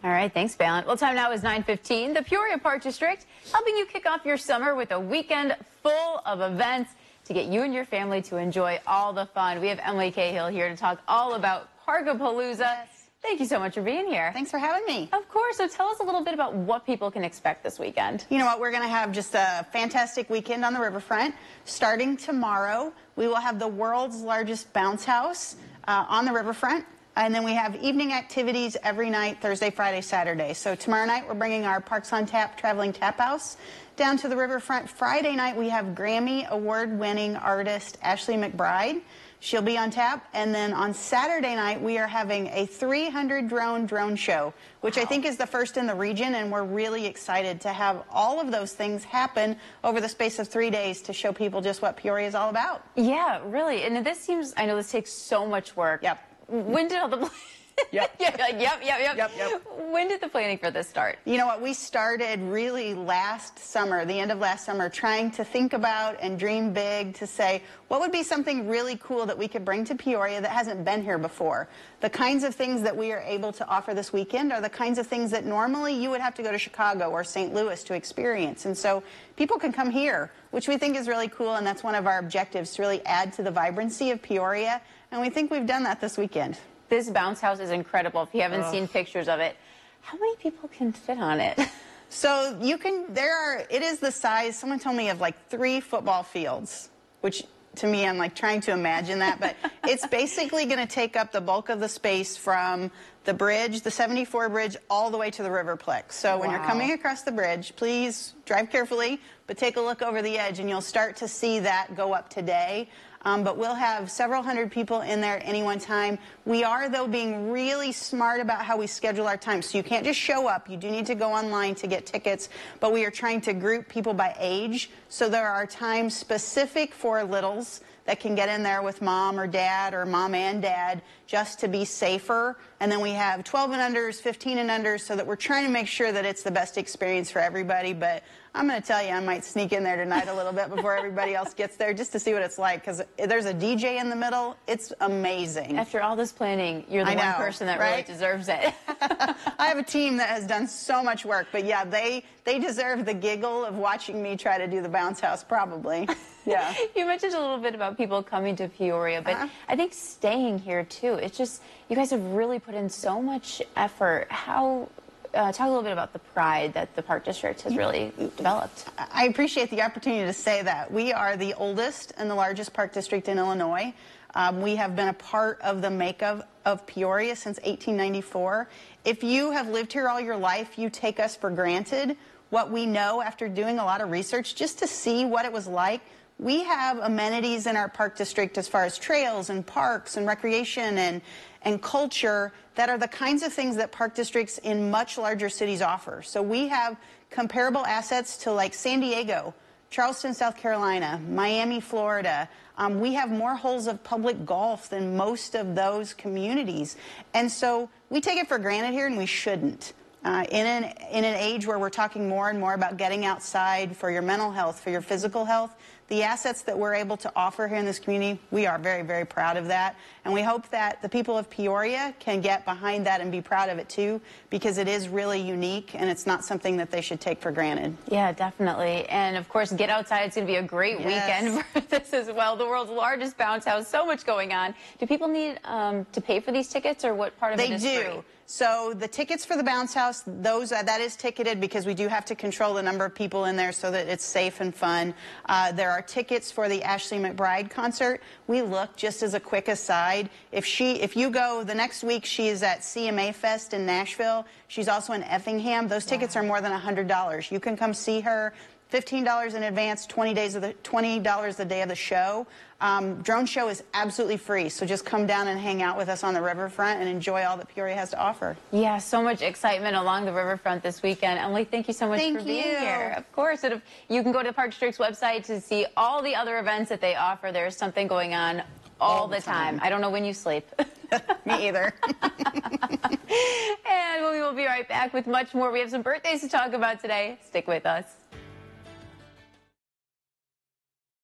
All right, thanks, Balin. Well, time now is 9:15. The Peoria Park District helping you kick off your summer with a weekend full of events to get you and your family to enjoy all the fun. We have Emily Cahill here to talk all about Park-a-Palooza. Yes. Thank you so much for being here. Thanks for having me. Of course. So tell us a little bit about what people can expect this weekend. You know what? We're going to have just a fantastic weekend on the riverfront. Starting tomorrow, we will have the world's largest bounce house on the riverfront. And then we have evening activities every night, Thursday, Friday, Saturday. So tomorrow night, we're bringing our Parks on Tap traveling tap house down to the riverfront. Friday night, we have Grammy award-winning artist Ashley McBryde. She'll be on tap. And then on Saturday night, we are having a 300 drone show, which I think is the first in the region. And we're really excited to have all of those things happen over the space of 3 days to show people just what Peoria is all about. Yeah, really. And this seems, I know this takes so much work. Yep. When did all the... Yep. Yep. When did the planning for this start? You know what? We started really last summer, the end of last summer, trying to think about and dream big to say, what would be something really cool that we could bring to Peoria that hasn't been here before? The kinds of things that we are able to offer this weekend are the kinds of things that normally you would have to go to Chicago or St. Louis to experience. And so people can come here, which we think is really cool, and that's one of our objectives, to really add to the vibrancy of Peoria. And we think we've done that this weekend. This bounce house is incredible. If you haven't seen pictures of it, how many people can fit on it? So you can, it is the size, someone told me, of like 3 football fields, which to me, I'm like trying to imagine that, but it's basically going to take up the bulk of the space from the bridge, the 74 bridge, all the way to the Riverplex. So when you're coming across the bridge, please drive carefully, but take a look over the edge and you'll start to see that go up today. But we'll have several hundred people in there at any one time. We are, though, being really smart about how we schedule our time. So you can't just show up. You do need to go online to get tickets. But we are trying to group people by age. So there are times specific for littles that can get in there with mom or dad or mom and dad just to be safer. And then we have 12 and unders, 15 and unders, so that we're trying to make sure that it's the best experience for everybody. But I'm going to tell you, I might sneak in there tonight a little bit before everybody else gets there just to see what it's like, because there's a DJ in the middle. It's amazing. After all this planning, you're the one person that really deserves it. I have a team that has done so much work, but yeah, they deserve the giggle of watching me try to do the bounce house, probably. Yeah. You mentioned a little bit about people coming to Peoria, but I think staying here too. It's just, you guys have really put in so much effort. How... talk a little bit about the pride that the Park District has really developed. I appreciate the opportunity to say that. We are the oldest and the largest park district in Illinois. We have been a part of the makeup of Peoria since 1894. If you have lived here all your life, you take us for granted. What we know after doing a lot of research, just to see what it was like, we have amenities in our park district as far as trails and parks and recreation and culture that are the kinds of things that park districts in much larger cities offer. So we have comparable assets to like San Diego, Charleston, South Carolina, Miami, Florida. We have more holes of public golf than most of those communities. And so we take it for granted here, and we shouldn't. In an age where we're talking more and more about getting outside for your mental health, for your physical health, the assets that we're able to offer here in this community, we are very, very proud of that. And we hope that the people of Peoria can get behind that and be proud of it too, because it is really unique and it's not something that they should take for granted. Yeah, definitely. And of course, get outside. It's going to be a great weekend for this as well. The world's largest bounce house, so much going on. Do people need to pay for these tickets, or what part of it is free? They do. So the tickets for the bounce house, that is ticketed, because we do have to control the number of people in there so that it's safe and fun. There are tickets for the Ashley McBryde concert. We look, just as a quick aside, if you go the next week, she is at CMA Fest in Nashville. She's also in Effingham. Those tickets are more than $100. You can come see her. $15 in advance, $20 the day of the show. Drone show is absolutely free, so just come down and hang out with us on the riverfront and enjoy all that Peoria has to offer. Yeah, so much excitement along the riverfront this weekend. Emily, thank you so much for being here. Of course, and you can go to the Park District's website to see all the other events that they offer. There's something going on all the time. I don't know when you sleep. Me either. And we will be right back with much more. We have some birthdays to talk about today. Stick with us.